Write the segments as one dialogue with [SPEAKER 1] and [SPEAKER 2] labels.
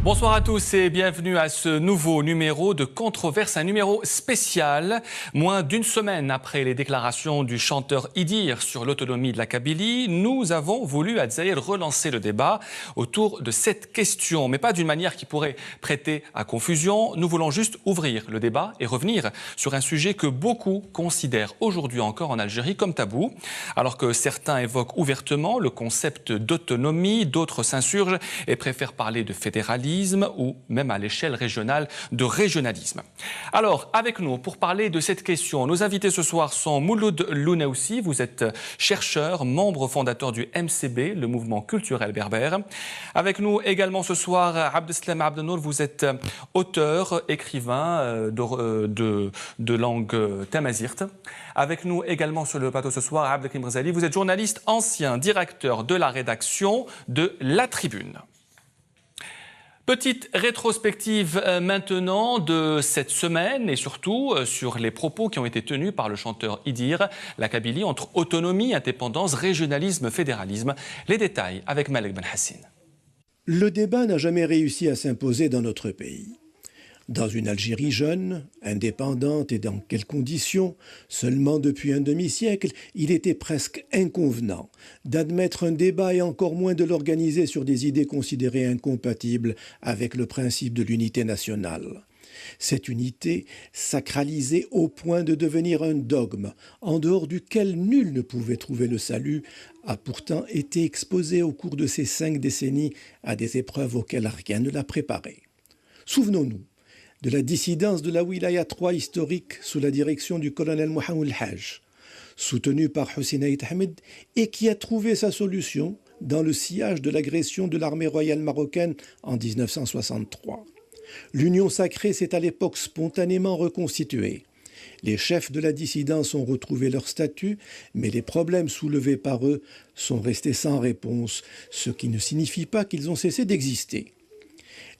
[SPEAKER 1] Bonsoir à tous et bienvenue à ce nouveau numéro de Controverse, un numéro spécial. Moins d'une semaine après les déclarations du chanteur Idir sur l'autonomie de la Kabylie, nous avons voulu à Dzaïr relancer le débat autour de cette question, mais pas d'une manière qui pourrait prêter à confusion. Nous voulons juste ouvrir le débat et revenir sur un sujet que beaucoup considèrent aujourd'hui encore en Algérie comme tabou. Alors que certains évoquent ouvertement le concept d'autonomie, d'autres s'insurgent et préfèrent parler de fédéralisme ou même à l'échelle régionale de régionalisme. Alors, avec nous, pour parler de cette question, nos invités ce soir sont Mouloud Lounaoussi, vous êtes chercheur, membre fondateur du MCB, le mouvement culturel berbère. Avec nous également ce soir, Abdeslam Abdenour, vous êtes auteur, écrivain de langue tamazirt. Avec nous également sur le plateau ce soir, Abdelkrim Brzali, vous êtes journaliste, ancien directeur de la rédaction de La Tribune. Petite rétrospective maintenant de cette semaine et surtout sur les propos qui ont été tenus par le chanteur Idir, la Kabylie entre autonomie, indépendance, régionalisme, fédéralisme. Les détails avec Malek Ben Hassin.
[SPEAKER 2] Le débat n'a jamais réussi à s'imposer dans notre pays. Dans une Algérie jeune, indépendante et dans quelles conditions, seulement depuis un demi-siècle, il était presque inconvenant d'admettre un débat et encore moins de l'organiser sur des idées considérées incompatibles avec le principe de l'unité nationale. Cette unité, sacralisée au point de devenir un dogme, en dehors duquel nul ne pouvait trouver le salut, a pourtant été exposée au cours de ces 5 décennies à des épreuves auxquelles rien ne l'a préparée. Souvenons-nous de la dissidence de la Wilaya 3 historique sous la direction du colonel Mohamed El Hajj, soutenu par Hussein Aït Ahmed et qui a trouvé sa solution dans le sillage de l'agression de l'armée royale marocaine en 1963. L'Union sacrée s'est à l'époque spontanément reconstituée. Les chefs de la dissidence ont retrouvé leur statut, mais les problèmes soulevés par eux sont restés sans réponse, ce qui ne signifie pas qu'ils ont cessé d'exister.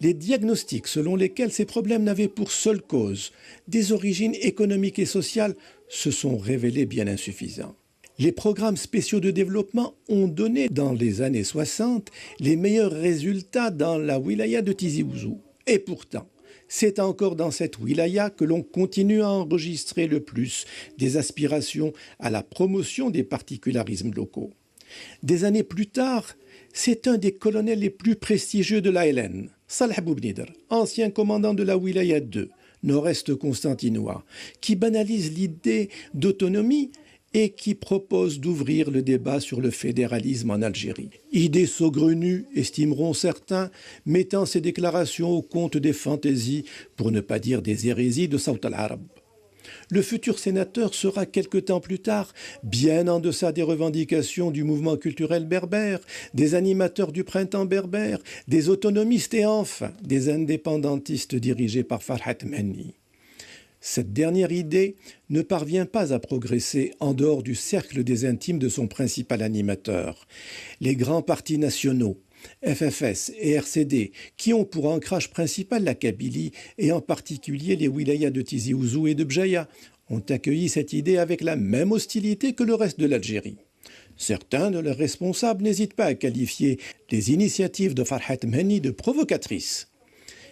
[SPEAKER 2] Les diagnostics selon lesquels ces problèmes n'avaient pour seule cause des origines économiques et sociales se sont révélés bien insuffisants. Les programmes spéciaux de développement ont donné dans les années 60 les meilleurs résultats dans la wilaya de Tizi Ouzou. Et pourtant, c'est encore dans cette wilaya que l'on continue à enregistrer le plus des aspirations à la promotion des particularismes locaux. Des années plus tard, c'est un des colonels les plus prestigieux de l'ALN, Salah Boubnidr, ancien commandant de la Wilaya 2, nord-est constantinois, qui banalise l'idée d'autonomie et qui propose d'ouvrir le débat sur le fédéralisme en Algérie. Idée saugrenue, estimeront certains, mettant ces déclarations au compte des fantaisies, pour ne pas dire des hérésies de Saut al-Arab. Le futur sénateur sera quelque temps plus tard bien en deçà des revendications du mouvement culturel berbère, des animateurs du printemps berbère, des autonomistes et enfin des indépendantistes dirigés par Farhat Menni. Cette dernière idée ne parvient pas à progresser en dehors du cercle des intimes de son principal animateur. Les grands partis nationaux, FFS et RCD, qui ont pour ancrage principal la Kabylie et en particulier les wilayas de Tizi Ouzou et de Bjaya, ont accueilli cette idée avec la même hostilité que le reste de l'Algérie. Certains de leurs responsables n'hésitent pas à qualifier les initiatives de Farhat Menni de provocatrices.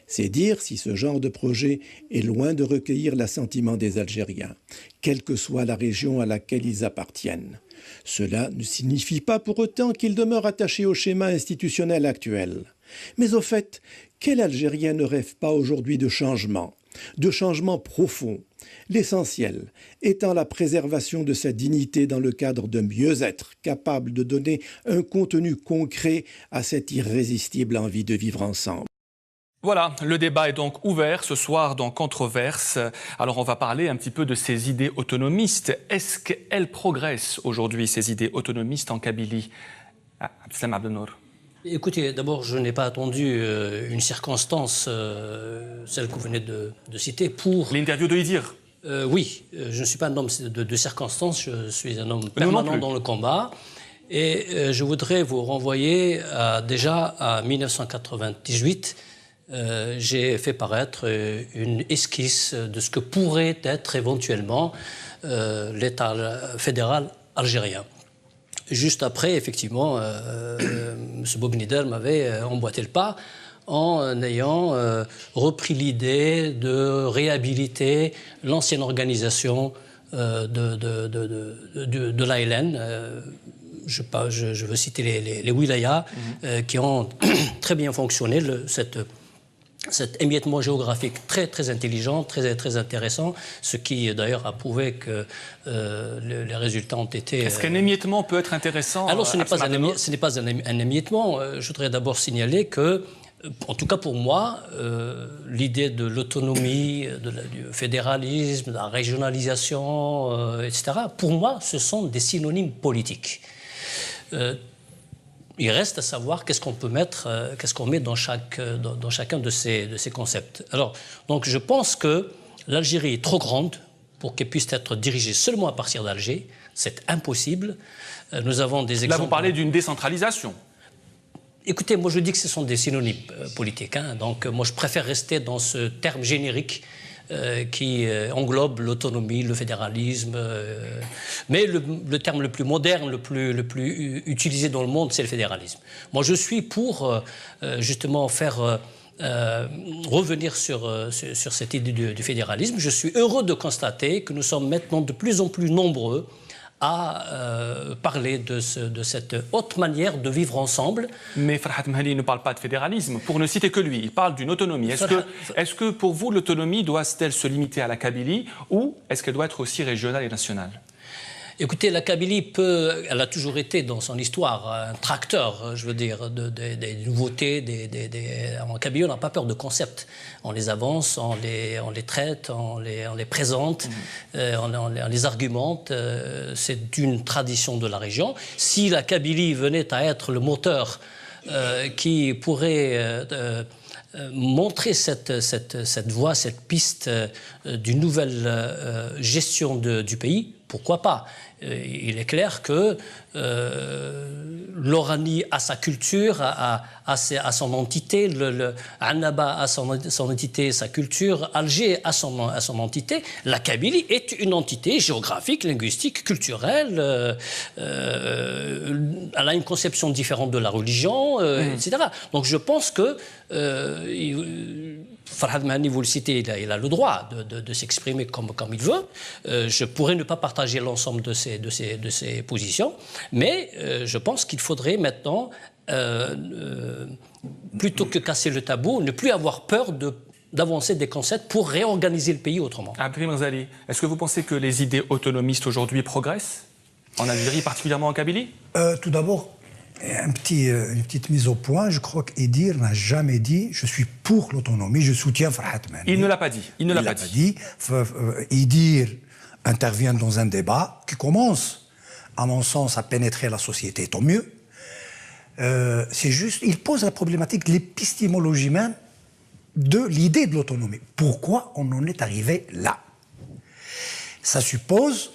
[SPEAKER 2] C'est dire si ce genre de projet est loin de recueillir l'assentiment des Algériens, quelle que soit la région à laquelle ils appartiennent. Cela ne signifie pas pour autant qu'ils demeurent attachés au schéma institutionnel actuel. Mais au fait, quel Algérien ne rêve pas aujourd'hui de changement profond, l'essentiel étant la préservation de sa dignité dans le cadre d'un mieux-être capable de donner un contenu concret à cette irrésistible envie de vivre ensemble.
[SPEAKER 1] Voilà, le débat est donc ouvert ce soir dans Controverse. Alors on va parler un petit peu de ces idées autonomistes. Est-ce qu'elles progressent aujourd'hui, ces idées autonomistes en Kabylie? Abdeslam Abdenour.
[SPEAKER 3] Écoutez, d'abord, je n'ai pas attendu une circonstance, celle que vous venez de citer, pour...
[SPEAKER 1] L'interview de Idir.
[SPEAKER 3] Oui, je ne suis pas un homme de circonstance, je suis un homme permanent dans le combat. Et je voudrais vous renvoyer déjà à 1998, j'ai fait paraître une esquisse de ce que pourrait être éventuellement l'État fédéral algérien. Juste après, effectivement, M. Boubenidel m'avait emboîté le pas en ayant repris l'idée de réhabiliter l'ancienne organisation de l'ALN. Je veux citer les wilayas qui ont très bien fonctionné, cet émiettement géographique très, très intelligent, très, très intéressant, ce qui d'ailleurs a prouvé que les résultats ont été...
[SPEAKER 1] Est-ce qu'un émiettement peut être intéressant?
[SPEAKER 3] Alors ce n'est pas un émiettement. Je voudrais d'abord signaler que, en tout cas pour moi, l'idée de l'autonomie, du fédéralisme, de la régionalisation, etc., pour moi, ce sont des synonymes politiques. Il reste à savoir qu'est-ce qu'on peut mettre, qu'est-ce qu'on met dans chacun de ces concepts. Alors, donc je pense que l'Algérie est trop grande pour qu'elle puisse être dirigée seulement à partir d'Alger. C'est impossible. Nous avons des exemples...
[SPEAKER 1] Là, vous parlez d'une décentralisation.
[SPEAKER 3] Écoutez, moi je dis que ce sont des synonymes politiques. Donc moi je préfère rester dans ce terme générique qui englobe l'autonomie, le fédéralisme. Mais le terme le plus moderne, le plus utilisé dans le monde, c'est le fédéralisme. Moi je suis pour justement faire... revenir sur cette idée du fédéralisme. Je suis heureux de constater que nous sommes maintenant de plus en plus nombreux à parler de cette haute manière de vivre ensemble.
[SPEAKER 1] Mais Farhat Mehali ne parle pas de fédéralisme, pour ne citer que lui. Il parle d'une autonomie. Est-ce que pour vous, l'autonomie doit-elle se limiter à la Kabylie ou est-ce qu'elle doit être aussi régionale et nationale?
[SPEAKER 3] Écoutez, la Kabylie elle a toujours été dans son histoire un tracteur, je veux dire, des nouveautés. En Kabylie, on n'a pas peur de concepts. On les avance, on les traite, on les présente, on les argumente. C'est une tradition de la région. Si la Kabylie venait à être le moteur qui pourrait... montrer cette voie, cette piste d'une nouvelle gestion du pays, pourquoi pas? Il est clair que l'Oranie a sa culture, a son entité, Annaba a son entité, sa culture, Alger a son entité. La Kabylie est une entité géographique, linguistique, culturelle. Elle a une conception différente de la religion, etc. Donc je pense que Farhad Mehani, vous le citez, il a le droit de s'exprimer comme il veut. Je pourrais ne pas partager l'ensemble de ces positions, mais je pense qu'il faudrait maintenant, plutôt que casser le tabou, ne plus avoir peur d'avancer des concepts pour réorganiser le pays autrement.
[SPEAKER 1] Abdelkrim Ghazali, est-ce que vous pensez que les idées autonomistes aujourd'hui progressent en Algérie, particulièrement en Kabylie?
[SPEAKER 4] Tout d'abord, une petite mise au point. Je crois qu'Edir n'a jamais dit « je suis pour l'autonomie, je soutiens Farhat Mehani ».
[SPEAKER 1] Il ne l'a pas dit. Il ne l'a pas dit.
[SPEAKER 4] Edir intervient dans un débat qui commence, à mon sens, à pénétrer la société, tant mieux. C'est juste, il pose la problématique de l'épistémologie même de l'idée de l'autonomie. Pourquoi on en est arrivé là? Ça suppose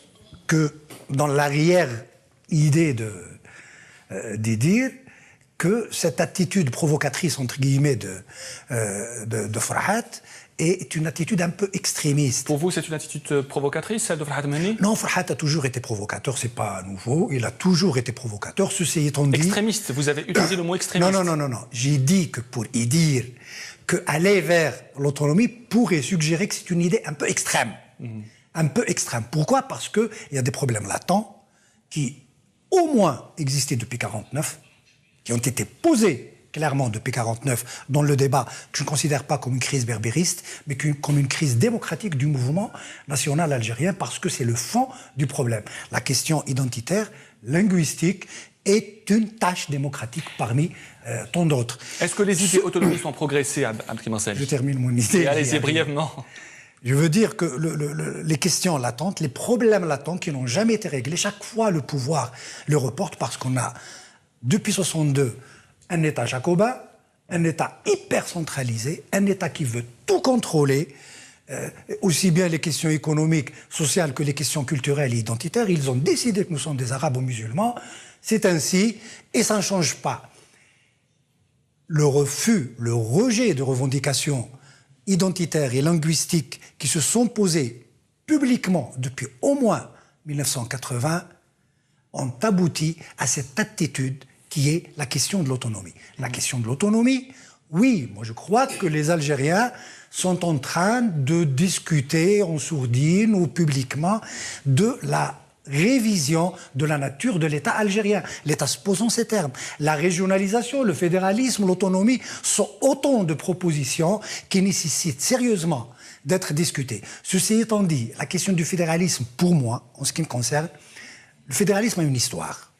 [SPEAKER 4] que dans l'arrière-idée d'Edir, que cette attitude provocatrice, entre guillemets, de Farhat est une attitude un peu extrémiste.
[SPEAKER 1] Pour vous, c'est une attitude provocatrice, celle de Farhat Mehani?
[SPEAKER 4] Non, Farhat a toujours été provocateur, c'est pas nouveau, il a toujours été provocateur, ceci étant dit...
[SPEAKER 1] Extrémiste, vous avez utilisé le mot extrémiste.
[SPEAKER 4] Non, j'ai dit que pour y dire qu'aller vers l'autonomie pourrait suggérer que c'est une idée un peu extrême. Un peu extrême. Pourquoi? Parce qu'il y a des problèmes latents qui, au moins, existaient depuis 1949, qui ont été posés clairement depuis 1949 dans le débat que je ne considère pas comme une crise berbériste, mais comme une crise démocratique du mouvement national algérien, parce que c'est le fond du problème. La question identitaire, linguistique, est une tâche démocratique parmi tant d'autres.
[SPEAKER 1] Est-ce que les idées autonomistes ont progressé, Abdelkrim Ghazali?
[SPEAKER 4] Je termine mon idée.
[SPEAKER 1] Allez-y brièvement.
[SPEAKER 4] Je veux dire que les questions latentes, les problèmes latents qui n'ont jamais été réglés, chaque fois le pouvoir le reporte parce qu'on a, depuis 1962, un État jacobin, un État hyper centralisé, un État qui veut tout contrôler, aussi bien les questions économiques, sociales que les questions culturelles et identitaires. Ils ont décidé que nous sommes des arabes ou musulmans. C'est ainsi et ça ne change pas. le refus, le rejet de revendications identitaires et linguistiques qui se sont posées publiquement depuis au moins 1980 ont abouti à cette attitude qui est la question de l'autonomie. La question de l'autonomie, oui, moi je crois que les Algériens sont en train de discuter en sourdine ou publiquement de la révision de la nature de l'État algérien. L'État se pose en ces termes. La régionalisation, le fédéralisme, l'autonomie sont autant de propositions qui nécessitent sérieusement d'être discutées. Ceci étant dit, la question du fédéralisme, pour moi, en ce qui me concerne, le fédéralisme a une histoire.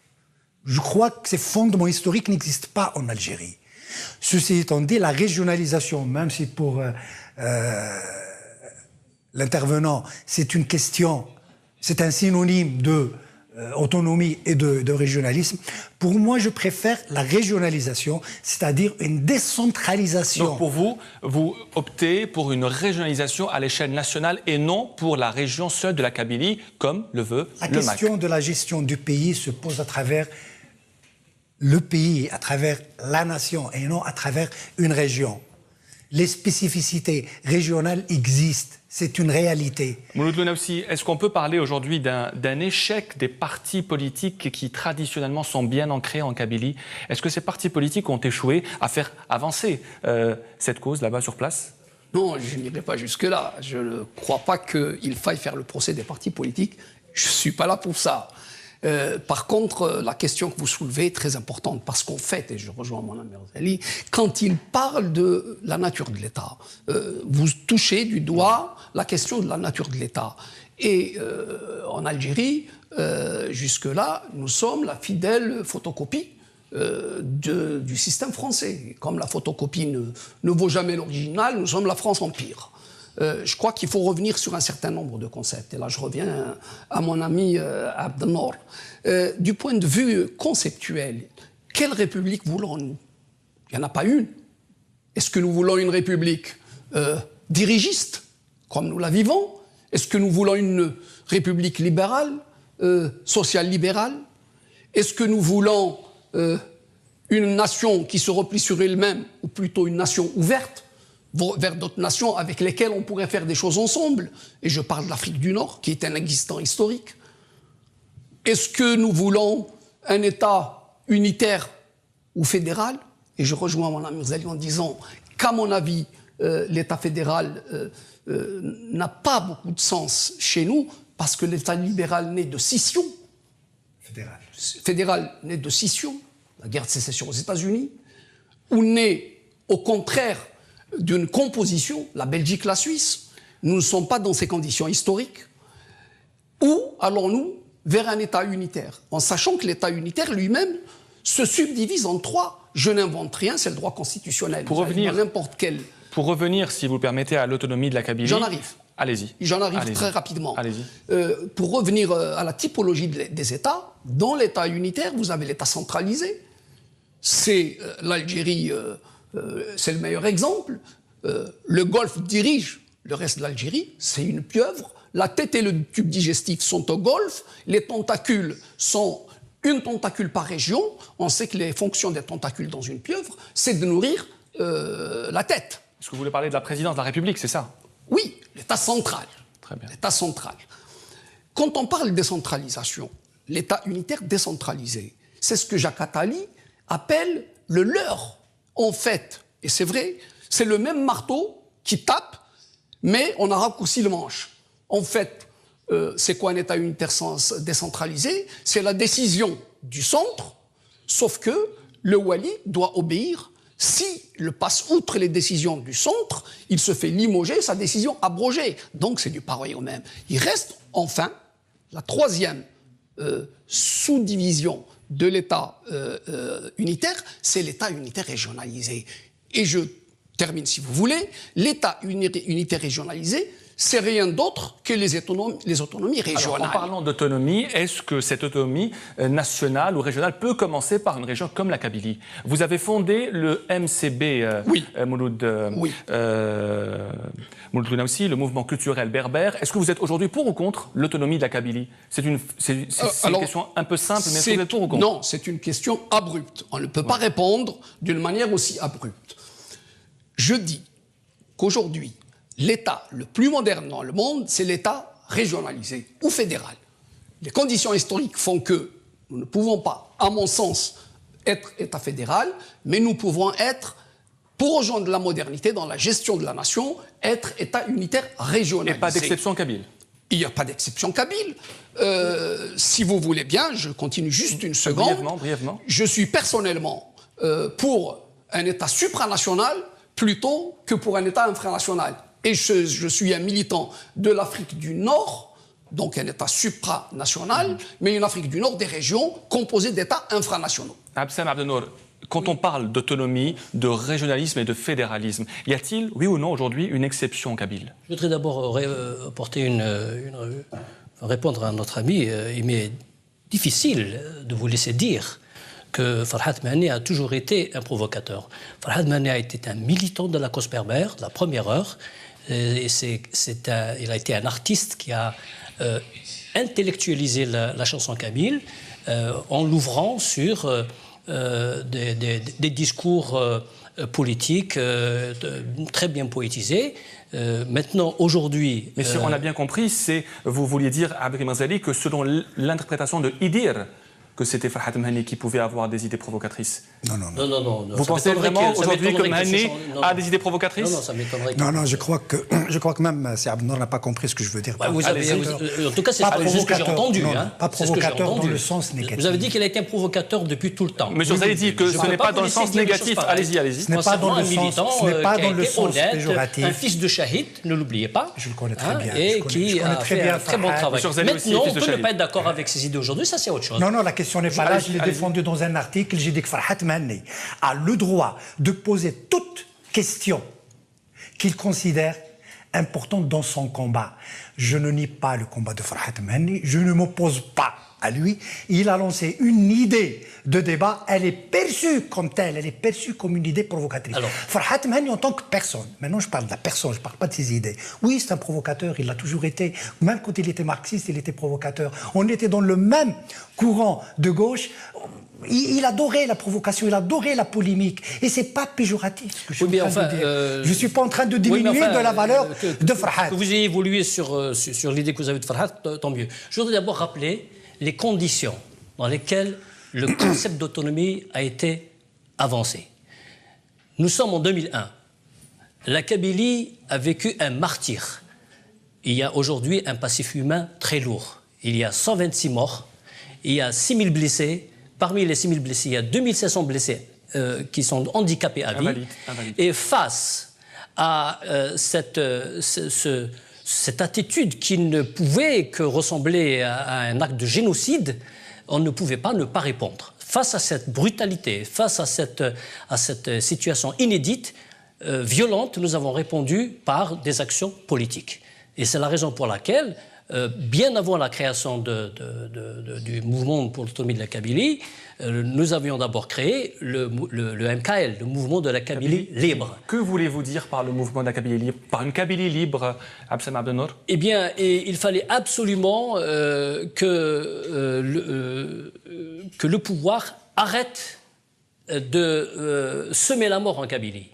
[SPEAKER 4] Je crois que ces fondements historiques n'existent pas en Algérie. Ceci étant dit, la régionalisation, même si pour l'intervenant, c'est une question, c'est un synonyme de autonomie et de régionalisme, pour moi, je préfère la régionalisation, c'est-à-dire une décentralisation.
[SPEAKER 1] Donc pour vous, vous optez pour une régionalisation à l'échelle nationale et non pour la région seule de la Kabylie, comme le veut le MAC.
[SPEAKER 4] La question de la gestion du pays se pose à travers le pays, à travers la nation et non à travers une région. Les spécificités régionales existent, c'est une réalité.
[SPEAKER 1] Mouloud Lounaoussi, est-ce qu'on peut parler aujourd'hui d'un échec des partis politiques qui traditionnellement sont bien ancrés en Kabylie? Est-ce que ces partis politiques ont échoué à faire avancer cette cause là-bas sur place?
[SPEAKER 5] Non, je n'irai pas jusque-là. Je ne crois pas qu'il faille faire le procès des partis politiques. Je ne suis pas là pour ça. Par contre, la question que vous soulevez est très importante parce qu'en fait, et je rejoins mon ami Rosalie, quand il parle de la nature de l'État, vous touchez du doigt la question de la nature de l'État. Et en Algérie, jusque-là, nous sommes la fidèle photocopie du système français. Comme la photocopie ne vaut jamais l'original, nous sommes la France Empire. Je crois qu'il faut revenir sur un certain nombre de concepts. Et là, je reviens à mon ami Abdelnour. Du point de vue conceptuel, quelle république voulons-nous? Il n'y en a pas une. Est-ce que nous voulons une république dirigiste, comme nous la vivons? Est-ce que nous voulons une république libérale, social-libérale? Est-ce que nous voulons une nation qui se replie sur elle-même, ou plutôt une nation ouverte vers d'autres nations avec lesquelles on pourrait faire des choses ensemble? Et je parle de l'Afrique du Nord, qui est un existant historique. Est-ce que nous voulons un État unitaire ou fédéral? Et je rejoins mon ami Rosalie en disant qu'à mon avis, l'État fédéral n'a pas beaucoup de sens chez nous, parce que l'État libéral naît de scission. Fédéral naît de scission, la guerre de sécession aux États-Unis, ou naît au contraire d'une composition, la Belgique, la Suisse. Nous ne sommes pas dans ces conditions historiques. Où allons-nous vers un État unitaire, en sachant que l'État unitaire lui-même se subdivise en trois? Je n'invente rien, c'est le droit constitutionnel.
[SPEAKER 1] Pour revenir, si vous le permettez, à l'autonomie de la Kabylie.
[SPEAKER 5] J'en arrive.
[SPEAKER 1] Allez-y.
[SPEAKER 5] J'en arrive très rapidement.
[SPEAKER 1] Allez-y.
[SPEAKER 5] Pour revenir à la typologie des États, dans l'État unitaire, vous avez l'État centralisé. C'est l'Algérie, c'est le meilleur exemple. Le Golfe dirige le reste de l'Algérie, c'est une pieuvre. La tête et le tube digestif sont au Golfe. Les tentacules sont une tentacule par région. On sait que les fonctions des tentacules dans une pieuvre, c'est de nourrir la tête.
[SPEAKER 1] Est-ce que vous voulez parler de la présidence de la République, c'est ça?
[SPEAKER 5] Oui, l'État central.
[SPEAKER 1] Très bien.
[SPEAKER 5] L'État central. Quand on parle de décentralisation, l'État unitaire décentralisé, c'est ce que Jacques Attali appelle le leurre. En fait, et c'est vrai, c'est le même marteau qui tape, mais on a raccourci le manche. En fait, c'est quoi un État unitaire décentralisé? C'est la décision du centre, sauf que le wali doit obéir. S'il passe outre les décisions du centre, il se fait limoger, sa décision abrogée. Donc c'est du pareil au même. Il reste enfin la troisième sous-division de l'État unitaire, c'est l'État unitaire régionalisé. Et je termine si vous voulez, l'État unitaire régionalisé, c'est rien d'autre que les autonomies régionales.
[SPEAKER 1] Alors, en parlant d'autonomie, est-ce que cette autonomie nationale ou régionale peut commencer par une région comme la Kabylie? Vous avez fondé le MCB,
[SPEAKER 5] Oui.
[SPEAKER 1] Mouloud
[SPEAKER 5] Oui.
[SPEAKER 1] Gounaoussi, le mouvement culturel berbère. Est-ce que vous êtes aujourd'hui pour ou contre l'autonomie de la Kabylie? C'est une question un peu simple, mais est-ce que vous êtes pour ou contre?
[SPEAKER 5] Non, c'est une question abrupte. On ne peut pas répondre d'une manière aussi abrupte. Je dis qu'aujourd'hui, l'État le plus moderne dans le monde, c'est l'État régionalisé ou fédéral. Les conditions historiques font que nous ne pouvons pas, à mon sens, être État fédéral, mais nous pouvons être, pour rejoindre la modernité dans la gestion de la nation, être État unitaire régionalisé.
[SPEAKER 1] Et pas d'exception kabyle?
[SPEAKER 5] Il n'y a pas d'exception kabyle. Si vous voulez bien, je continue juste une seconde.
[SPEAKER 1] Brièvement.
[SPEAKER 5] Je suis personnellement pour un État supranational plutôt que pour un État infranational. Et je suis un militant de l'Afrique du Nord, donc un État supranational, mais une Afrique du Nord des régions composées d'États infranationaux.
[SPEAKER 1] Abdeslam Abdelnour, quand on parle d'autonomie, de régionalisme et de fédéralisme, y a-t-il, oui ou non, aujourd'hui, une exception en Kabyle?
[SPEAKER 3] Je voudrais d'abord répondre à notre ami. Il m'est difficile de vous laisser dire que Farhat Mahani a toujours été un provocateur. Farhat Mahani a été un militant de la cause berbère, de la première heure. Et il a été un artiste qui a intellectualisé la chanson kabyle en l'ouvrant sur des discours politiques très bien poétisés. Maintenant, aujourd'hui...
[SPEAKER 1] Mais si on a bien compris, vous vouliez dire, Abdelkrim Ghazali, que selon l'interprétation de Idir, que c'était Farhat Mahani qui pouvait avoir des idées provocatrices.
[SPEAKER 3] Non.
[SPEAKER 1] Vous pensez vraiment aujourd'hui que Mahani a des idées provocatrices?
[SPEAKER 3] Non, ça m'étonnerait.
[SPEAKER 4] Non, je crois que même si Abdelnour n'a pas compris ce que je veux dire.
[SPEAKER 3] En tout cas, c'est ce que j'ai entendu.
[SPEAKER 4] Pas provocateur dans le sens négatif.
[SPEAKER 3] Vous avez dit qu'il a été un provocateur depuis tout le temps.
[SPEAKER 1] Monsieur Ghazali dit que ce n'est pas dans le sens négatif. Allez-y.
[SPEAKER 4] Ce n'est pas dans le sens péjoratif.
[SPEAKER 3] Un fils de shahid, ne l'oubliez pas.
[SPEAKER 4] Je le connais très bien.
[SPEAKER 3] Et qui a fait un très bon travail. Maintenant, on peut ne pas être d'accord avec ses idées aujourd'hui, ça c'est autre chose.
[SPEAKER 4] Non, la question n'est pas là. Je l'ai défendu dans un article. J'ai dit que Farhat Mahani a le droit de poser toute question qu'il considère importante dans son combat. Je ne nie pas le combat de Farhat Mahani. Je ne m'oppose pas à lui. Il a lancé une idée de débat. Elle est perçue comme telle. Elle est perçue comme une idée provocatrice. Farhat Mahani en tant que personne. Maintenant, je parle de la personne. Je ne parle pas de ses idées. Oui, c'est un provocateur. Il l'a toujours été. Même quand il était marxiste, il était provocateur. On était dans le même courant de gauche. Il adorait la provocation, il adorait la polémique. Et ce n'est pas péjoratif ce que je suis en train de dire. Je ne suis pas en train de diminuer de la valeur de Farhat.
[SPEAKER 3] Que vous ayez évolué sur l'idée que vous avez de Farhat, tant mieux. Je voudrais d'abord rappeler les conditions dans lesquelles le concept d'autonomie a été avancé. Nous sommes en 2001. La Kabylie a vécu un martyre. Il y a aujourd'hui un passif humain très lourd. Il y a 126 morts, il y a 6 000 blessés. Parmi les 6 000 blessés, il y a 2500 blessés qui sont handicapés à vie. Invalides. Et face à cette attitude qui ne pouvait que ressembler à un acte de génocide, on ne pouvait pas ne pas répondre. Face à cette brutalité, face à cette situation inédite, violente, nous avons répondu par des actions politiques. Et c'est la raison pour laquelle, bien avant la création du mouvement pour l'autonomie de la Kabylie, nous avions d'abord créé le MKL, le mouvement de la Kabylie libre.
[SPEAKER 1] Que voulez-vous dire par le mouvement de la Kabylie libre? Par une Kabylie libre, Abdeslam Abdelnour?
[SPEAKER 3] Eh bien, il fallait absolument que le pouvoir arrête de semer la mort en Kabylie.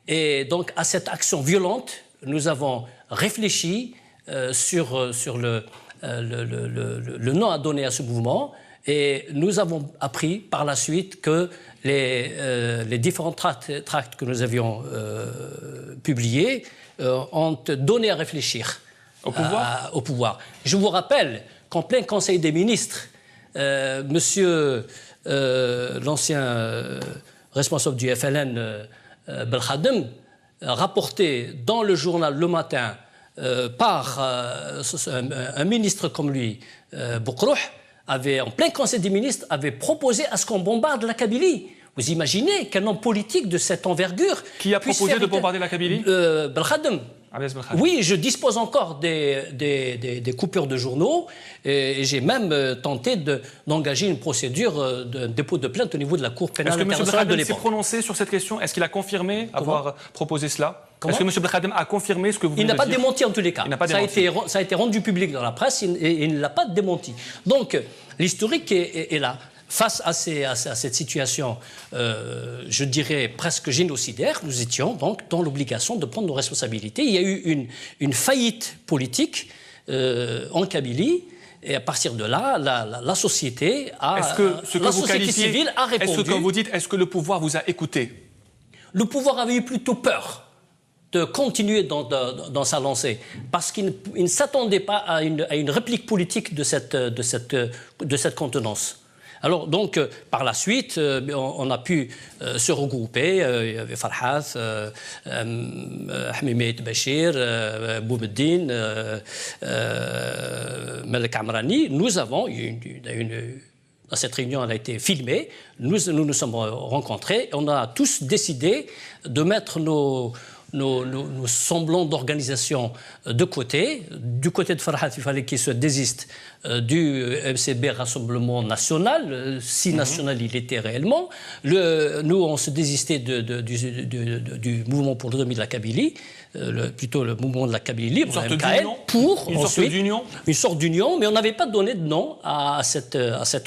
[SPEAKER 3] Et donc, à cette action violente, nous avons réfléchi sur le nom à donner à ce mouvement, et nous avons appris par la suite que les différents tracts que nous avions publiés ont donné à réfléchir au pouvoir. Je vous rappelle qu'en plein Conseil des ministres, monsieur l'ancien responsable du FLN, Belkhadem, rapportait dans le journal Le Matin par un ministre comme lui, Boukrouh, en plein Conseil des ministres, avait proposé à ce qu'on bombarde la Kabylie. Vous imaginez qu'un homme politique de cette envergure...
[SPEAKER 1] Qui a proposé de bombarder la Kabylie?
[SPEAKER 3] Belkhadem.
[SPEAKER 1] Abbas Belkhadia.
[SPEAKER 3] Oui, je dispose encore des coupures de journaux et j'ai même tenté d'engager une procédure de dépôt de plainte au niveau de la Cour pénale internationale de
[SPEAKER 1] Est-ce que M. Belkhadia
[SPEAKER 3] l'époque.
[SPEAKER 1] s'est prononcé sur cette question? Est-ce qu'il a confirmé avoir proposé cela?
[SPEAKER 3] Comment?
[SPEAKER 1] Est-ce que M. Belkhadia a confirmé ce que vous venez
[SPEAKER 3] Il
[SPEAKER 1] de
[SPEAKER 3] n'a pas
[SPEAKER 1] dire?
[SPEAKER 3] démenti en tous les cas.
[SPEAKER 1] Il n'a pas
[SPEAKER 3] Ça a été rendu public dans la presse et il ne l'a pas démenti. Donc, l'historique est là. Face à cette situation, je dirais presque génocidaire, nous étions donc dans l'obligation de prendre nos responsabilités. Il y a eu une faillite politique en Kabylie. Et à partir de là, la société civile a répondu.
[SPEAKER 1] Est-ce que quand vous dites, est-ce que le pouvoir vous a écouté?
[SPEAKER 3] Le pouvoir avait eu plutôt peur de continuer dans sa lancée, parce qu'il ne s'attendait pas à une réplique politique de cette contenance. Alors donc, par la suite, on a pu se regrouper. Il y avait Farhat, Hamimet Bachir, Boumeddine, Malek Amrani. Nous avons cette réunion elle a été filmée. Nous nous sommes rencontrés. On a tous décidé de mettre nos semblants d'organisation de côté. Du côté de Farhat, il fallait qu'il se désiste du MCB Rassemblement National, si national il était réellement. Nous, on se désistait du mouvement pour l'autonomie de la Kabylie, plutôt le mouvement de la Kabylie libre, MKL, une sorte d'union, mais on n'avait pas donné de nom à cette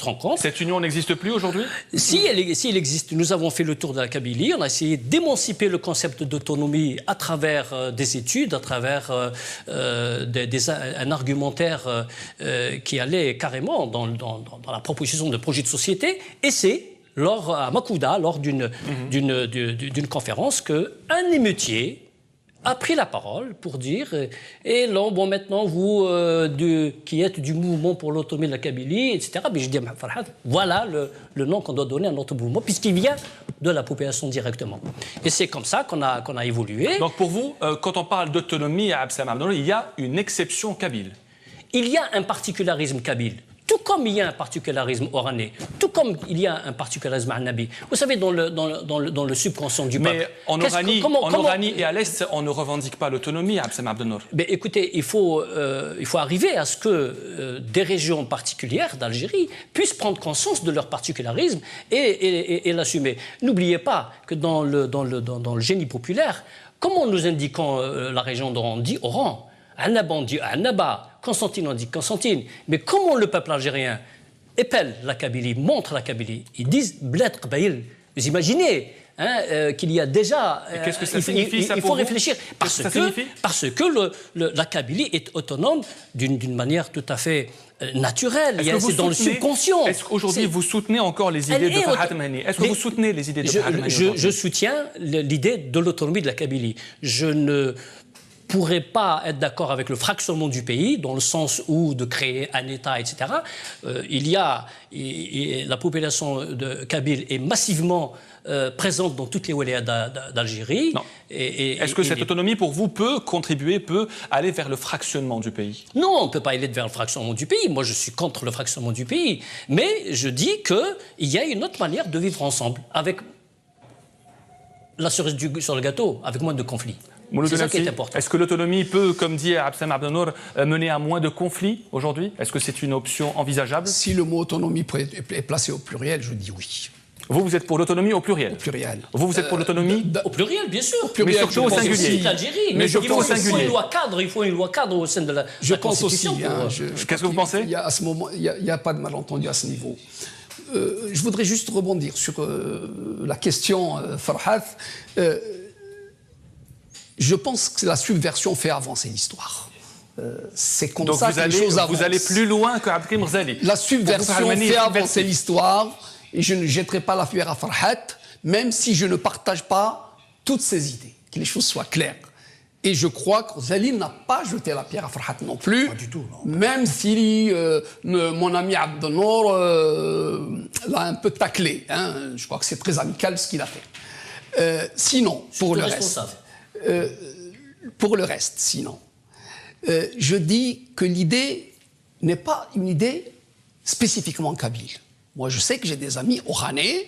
[SPEAKER 3] rencontre.
[SPEAKER 1] Cette union n'existe plus aujourd'hui?
[SPEAKER 3] Si elle existe, nous avons fait le tour de la Kabylie, on a essayé d'émanciper le concept d'autonomie à travers des études, à travers un argumentaire qui allait carrément dans la proposition de projet de société, et c'est à Makouda, lors d'une conférence, qu'un émeutier a pris la parole pour dire et là, bon, maintenant, vous qui êtes du mouvement pour l'autonomie de la Kabylie, etc., mais je dis à Farhat, voilà le nom qu'on doit donner à notre mouvement, puisqu'il vient de la population directement. Et c'est comme ça qu'on a évolué.
[SPEAKER 1] Donc pour vous, quand on parle d'autonomie à Abdeslam Abdenour, il y a une exception kabyle?
[SPEAKER 3] Il y a un particularisme kabyle. Tout comme il y a un particularisme oranais, tout comme il y a un particularisme annabi. Vous savez, dans le subconscient du peuple.
[SPEAKER 1] Mais en Oranie et à l'Est, on ne revendique pas l'autonomie à Abdeslam Abdenour.
[SPEAKER 3] Écoutez, il faut arriver à ce que des régions particulières d'Algérie puissent prendre conscience de leur particularisme et l'assumer. N'oubliez pas que dans le génie populaire, comment nous indiquons la région d'Oran, on dit Oran. Annaba, on dit Annaba. Constantine, on dit Constantine. Mais comment le peuple algérien épelle la Kabylie, montre la Kabylie? Ils disent Bled Qbaïl. Vous imaginez qu'il y a déjà...
[SPEAKER 1] Qu'est-ce que ça signifie, ça,
[SPEAKER 3] il faut réfléchir. Parce que la Kabylie est autonome d'une manière tout à fait naturelle. C'est dans le subconscient.
[SPEAKER 1] Est-ce qu'aujourd'hui vous soutenez encore les idées de Farhat Mehni? Est-ce que vous soutenez les idées de Farhat Mehni?
[SPEAKER 3] Je soutiens l'idée de l'autonomie de la Kabylie. Je ne pourrait pas être d'accord avec le fractionnement du pays, dans le sens où de créer un État, etc. La population de Kabyle est massivement présente dans toutes les wilayas d'Algérie.
[SPEAKER 1] Est-ce que cette autonomie, pour vous, peut aller vers le fractionnement du pays?
[SPEAKER 3] Non, on ne peut pas aller vers le fractionnement du pays. Moi, je suis contre le fractionnement du pays. Mais je dis qu'il y a une autre manière de vivre ensemble, avec la cerise sur le gâteau, avec moins de conflits. C'est ça qui est important.
[SPEAKER 1] Est-ce que l'autonomie peut, comme dit Abdeslam Abdenour, mener à moins de conflits aujourd'hui? Est-ce que c'est une option envisageable?
[SPEAKER 5] Si le mot autonomie est placé au pluriel, je dis oui.
[SPEAKER 1] Vous êtes pour l'autonomie au pluriel?
[SPEAKER 5] Au pluriel.
[SPEAKER 1] Vous êtes pour l'autonomie?
[SPEAKER 3] Au pluriel, bien sûr. Au
[SPEAKER 1] pluriel, mais surtout au singulier.
[SPEAKER 3] Mais il faut une loi cadre au sein de la Constitution.
[SPEAKER 1] Qu'est-ce que vous pensez?
[SPEAKER 5] À ce moment, il n'y a pas de malentendu à ce niveau. Je voudrais juste rebondir sur la question Farhat. Je pense que la subversion fait avancer l'histoire. C'est comme
[SPEAKER 1] donc
[SPEAKER 5] ça que les choses avancent.
[SPEAKER 1] Vous allez plus loin que Abdelkrim Ghzali.
[SPEAKER 5] La subversion fait avancer l'histoire et je ne jetterai pas la pierre à Farhat, même si je ne partage pas toutes ses idées. Que les choses soient claires. Et je crois que Ghzali n'a pas jeté la pierre à Farhat non plus.
[SPEAKER 4] Pas du tout, non.
[SPEAKER 5] Même si mon ami Abdenour l'a un peu taclé. Je crois que c'est très amical ce qu'il a fait. Sinon, pour le reste, sinon, je dis que l'idée n'est pas une idée spécifiquement kabyle. Moi, je sais que j'ai des amis oranais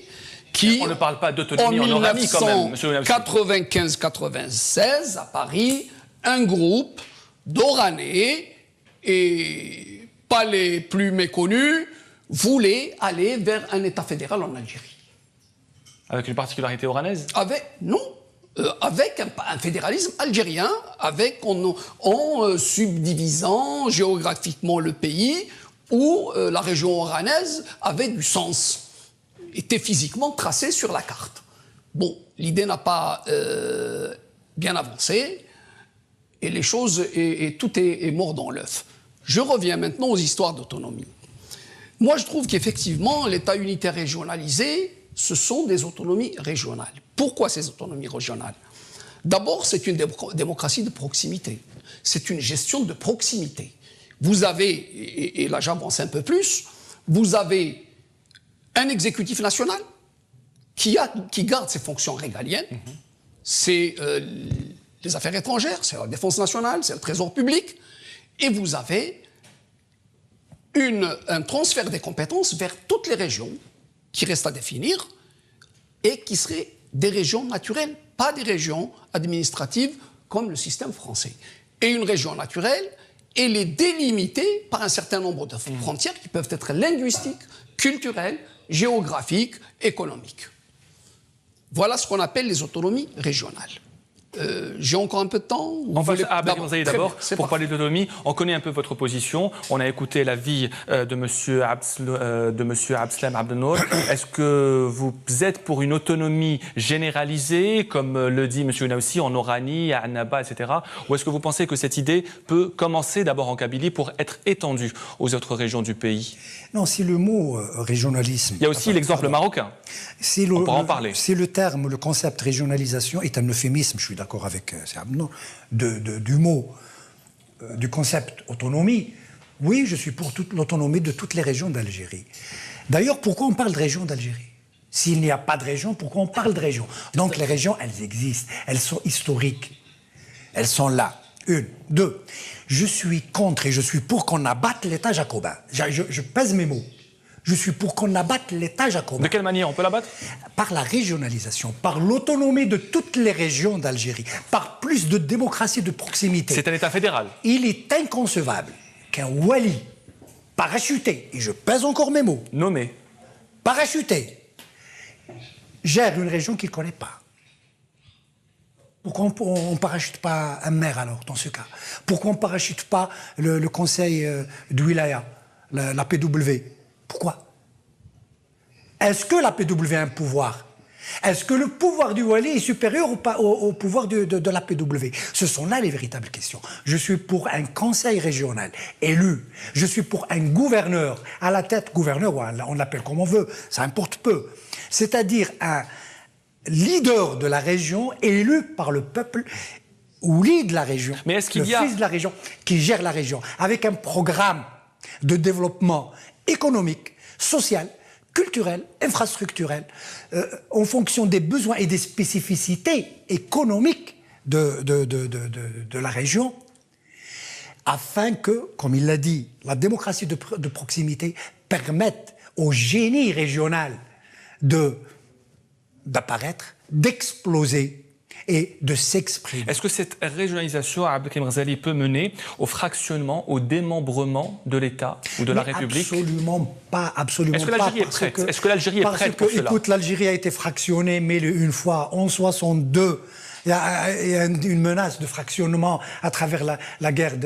[SPEAKER 5] qui,
[SPEAKER 1] on ne parle pas d'autonomie en Oranie quand même, monsieur.
[SPEAKER 5] En 1995-96, à Paris, un groupe d'Oranais, et pas les plus méconnus, voulaient aller vers un État fédéral en Algérie.
[SPEAKER 1] Avec une particularité oranaise?
[SPEAKER 5] Avec un fédéralisme algérien, en subdivisant géographiquement le pays, où la région oranaise avait du sens, était physiquement tracée sur la carte. Bon, l'idée n'a pas bien avancé, et les choses, et tout est mort dans l'œuf. Je reviens maintenant aux histoires d'autonomie. Moi, je trouve qu'effectivement, l'État unitaire régionalisé, ce sont des autonomies régionales. Pourquoi ces autonomies régionales? D'abord, c'est une démocratie de proximité. C'est une gestion de proximité. Vous avez, et là j'avance un peu plus, vous avez un exécutif national qui garde ses fonctions régaliennes. C'est les affaires étrangères, c'est la défense nationale, c'est le trésor public. Et vous avez un transfert des compétences vers toutes les régions qui restent à définir et qui seraient des régions naturelles, pas des régions administratives comme le système français. Et une région naturelle, elle est délimitée par un certain nombre de frontières qui peuvent être linguistiques, culturelles, géographiques, économiques. Voilà ce qu'on appelle les autonomies régionales. J'ai encore un peu de temps.
[SPEAKER 1] On passe à Abdelkader Mrzali d'abord pour parler d'autonomie. On connaît un peu votre position. On a écouté l'avis de M. Abdeslam Abdelnour. Est-ce que vous êtes pour une autonomie généralisée, comme le dit M. Younnaoussi, en Oranie, à Annaba, etc. Ou est-ce que vous pensez que cette idée peut commencer d'abord en Kabylie pour être étendue aux autres régions du pays?
[SPEAKER 4] Non, si le mot régionalisme...
[SPEAKER 1] Il y a aussi l'exemple marocain. On pourra en parler.
[SPEAKER 4] Si le terme, le concept régionalisation est un euphémisme, je suis d'accord avec Abdelnour, du mot, du concept autonomie, oui, je suis pour toute l'autonomie de toutes les régions d'Algérie. D'ailleurs, pourquoi on parle de région d'Algérie? S'il n'y a pas de région, pourquoi on parle de région? Donc les régions, elles existent, elles sont historiques, elles sont là. Une. Deux, je suis contre et je suis pour qu'on abatte l'État jacobin. Je pèse mes mots. Je suis pour qu'on abatte l'État jacobin.
[SPEAKER 1] De quelle manière on peut l'abattre?
[SPEAKER 4] Par la régionalisation, par l'autonomie de toutes les régions d'Algérie, par plus de démocratie de proximité.
[SPEAKER 1] C'est un État fédéral.
[SPEAKER 4] Il est inconcevable qu'un wali parachuté, et je pèse encore mes mots,
[SPEAKER 1] nommé,
[SPEAKER 4] parachuté, gère une région qu'il ne connaît pas. Pourquoi on ne parachute pas un maire alors, dans ce cas? Pourquoi on ne parachute pas le conseil de wilaya, la PW? Pourquoi? Est-ce que la PW a un pouvoir? Est-ce que le pouvoir du wali est supérieur au pouvoir de la PW? Ce sont là les véritables questions. Je suis pour un conseil régional élu. Je suis pour un gouverneur, à la tête gouverneur, on l'appelle comme on veut, ça importe peu. C'est-à-dire un leader de la région élu par le peuple ou lead la région,
[SPEAKER 1] mais est-ce qu'il
[SPEAKER 4] le fils de la région qui gère la région avec un programme de développement économique, social, culturel, infrastructurel, en fonction des besoins et des spécificités économiques de la région, afin que, comme il l'a dit, la démocratie de proximité permette au génie régional d'apparaître, d'exploser et de s'exprimer.
[SPEAKER 1] Est-ce que cette régionalisation, Abdelkader Mrzali, peut mener au fractionnement, au démembrement de l'État ou de la République?
[SPEAKER 4] Absolument pas, absolument pas.
[SPEAKER 1] Est-ce que l'Algérie est prête? Est-ce que l'Algérie est prête pour cela?
[SPEAKER 4] Écoute, l'Algérie a été fractionnée mille et une fois. En 62, il y a une menace de fractionnement à travers la guerre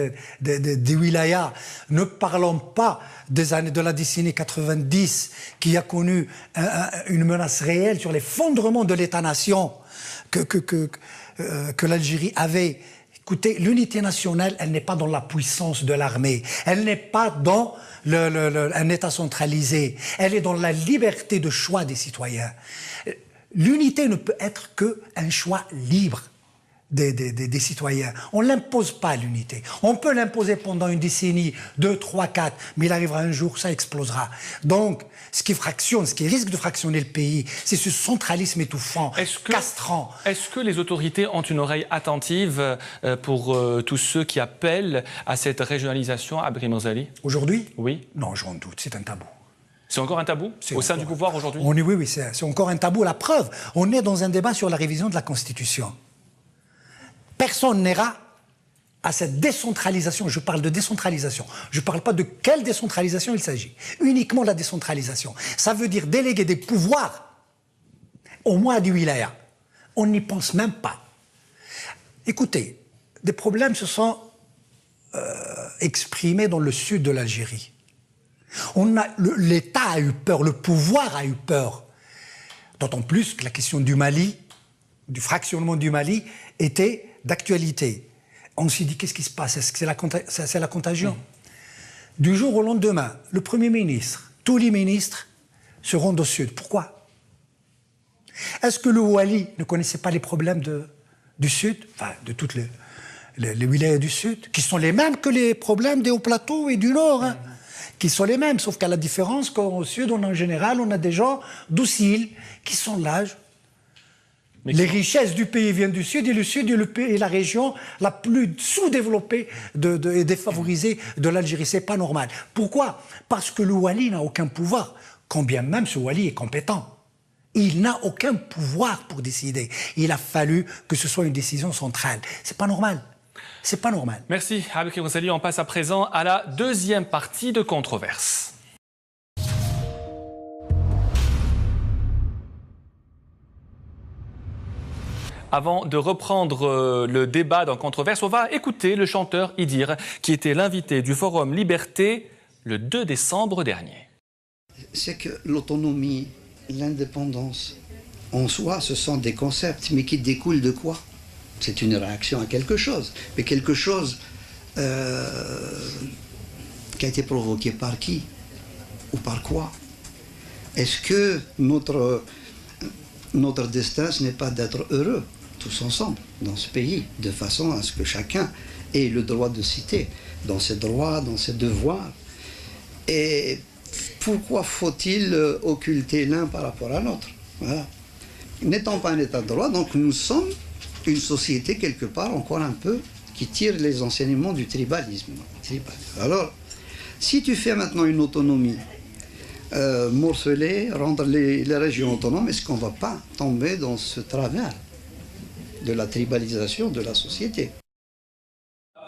[SPEAKER 4] des wilayas. Ne parlons pas des années de la décennie 90 qui a connu une menace réelle sur l'effondrement de l'État-nation que l'Algérie avait. Écoutez, l'unité nationale, elle n'est pas dans la puissance de l'armée. Elle n'est pas dans un État centralisé. Elle est dans la liberté de choix des citoyens. L'unité ne peut être qu'un choix libre des citoyens. On ne l'impose pas, l'unité. On peut l'imposer pendant une décennie, 2, 3, 4, mais il arrivera un jour, ça explosera. Donc, ce qui risque de fractionner le pays, c'est ce centralisme étouffant, castrant.
[SPEAKER 1] Est-ce que les autorités ont une oreille attentive pour tous ceux qui appellent à cette régionalisation, Abdelkader Mrzali?
[SPEAKER 4] Aujourd'hui?
[SPEAKER 1] Oui.
[SPEAKER 4] Non, j'en doute, c'est un tabou.
[SPEAKER 1] C'est encore un tabou au sein du pouvoir aujourd'hui?
[SPEAKER 4] Oui, c'est encore un tabou. La preuve, on est dans un débat sur la révision de la Constitution. Personne n'ira à cette décentralisation. Je parle de décentralisation. Je ne parle pas de quelle décentralisation il s'agit. Uniquement la décentralisation. Ça veut dire déléguer des pouvoirs au moins à des wilayas. On n'y pense même pas. Écoutez, des problèmes se sont exprimés dans le sud de l'Algérie. L'État a eu peur, le pouvoir a eu peur. D'autant plus que la question du Mali, du fractionnement du Mali, était d'actualité. On s'est dit, qu'est-ce qui se passe? Est-ce que c'est la contagion? Du jour au lendemain, le Premier ministre, tous les ministres se rendent au sud. Pourquoi? Est-ce que le Wali ne connaissait pas les problèmes du sud, enfin de toutes les wilayas du sud, qui sont les mêmes que les problèmes des hauts plateaux et du nord, hein, qui sont les mêmes, sauf qu'à la différence qu'au sud, en général, on a des gens dociles, qui sont là. Les richesses du pays viennent du sud, et le sud est la région la plus sous-développée et défavorisée de l'Algérie. C'est pas normal. Pourquoi? Parce que le Wali n'a aucun pouvoir, quand bien même ce Wali est compétent. Il n'a aucun pouvoir pour décider. Il a fallu que ce soit une décision centrale. C'est pas normal. C'est pas normal.
[SPEAKER 1] Merci, Abdelkrim Roussali. On passe à présent à la deuxième partie de Controverse. Avant de reprendre le débat dans Controverse, on va écouter le chanteur Idir, qui était l'invité du Forum Liberté le 2 décembre dernier.
[SPEAKER 6] C'est que l'autonomie, l'indépendance, en soi, ce sont des concepts, mais qui découlent de quoi? C'est une réaction à quelque chose, mais quelque chose qui a été provoqué par qui? Ou par quoi? Est-ce que notre destin, ce n'est pas d'être heureux tous ensemble dans ce pays, de façon à ce que chacun ait le droit de citer dans ses droits, dans ses devoirs? Et pourquoi faut-il occulter l'un par rapport à l'autre? Voilà. N'étant pas un état de droit, donc nous sommes une société quelque part encore un peu qui tire les enseignements du tribalisme. Alors, si tu fais maintenant une autonomie morcelée, rendre les régions autonomes, est-ce qu'on ne va pas tomber dans ce travers de la tribalisation de la société?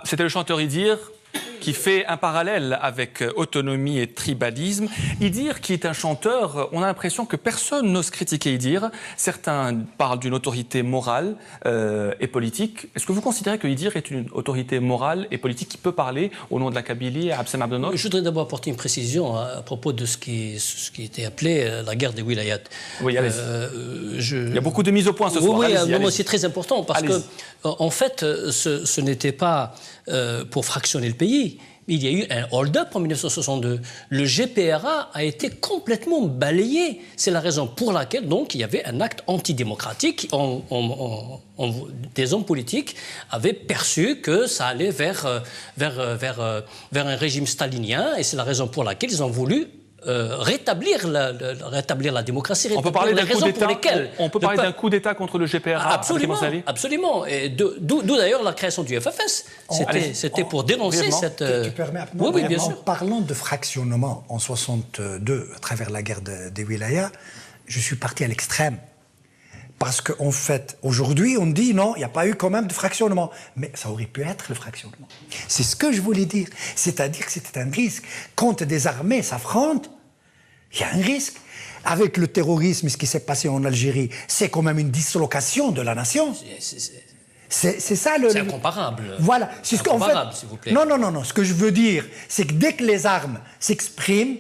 [SPEAKER 1] C'était le chanteur Idir qui fait un parallèle avec autonomie et tribalisme. Idir, qui est un chanteur, on a l'impression que personne n'ose critiquer Idir. Certains parlent d'une autorité morale et politique. Est-ce que vous considérez que Idir est une autorité morale et politique qui peut parler au nom de la Kabylie à Abdeslam Abdenour?
[SPEAKER 3] Je voudrais d'abord apporter une précision à propos de ce qui était appelé la guerre des wilayats.
[SPEAKER 1] Oui, allez-y. Il y a beaucoup de mises au point ce soir.
[SPEAKER 3] Oui,
[SPEAKER 1] allez-y.
[SPEAKER 3] c'est très important parce que, en fait, ce n'était pas pour fractionner le pays. Il y a eu un hold-up en 1962. Le GPRA a été complètement balayé. C'est la raison pour laquelle donc, il y avait un acte antidémocratique. Des hommes politiques avaient perçu que ça allait vers un régime stalinien, et c'est la raison pour laquelle ils ont voulu rétablir la démocratie.
[SPEAKER 1] On peut parler d'un coup d'État. On peut parler d'un coup d'État contre le GPRA.
[SPEAKER 3] Absolument, absolument. Et d'où d'ailleurs la création du FFS. C'était pour dénoncer cette.
[SPEAKER 4] Tu permets, oui, bien sûr. En parlant de fractionnement en 62 à travers la guerre des wilayas, je suis parti à l'extrême. Parce qu'en fait, aujourd'hui, on dit non, il n'y a pas eu quand même de fractionnement. Mais ça aurait pu être le fractionnement. C'est ce que je voulais dire. C'est-à-dire que c'était un risque. Quand des armées s'affrontent, il y a un risque. Avec le terrorisme, ce qui s'est passé en Algérie, c'est quand même une dislocation de la nation. C'est ça le...
[SPEAKER 3] C'est incomparable.
[SPEAKER 4] Voilà.
[SPEAKER 3] C'est incomparable, s'il vous plaît.
[SPEAKER 4] Non. Ce que je veux dire, c'est que dès que les armes s'expriment,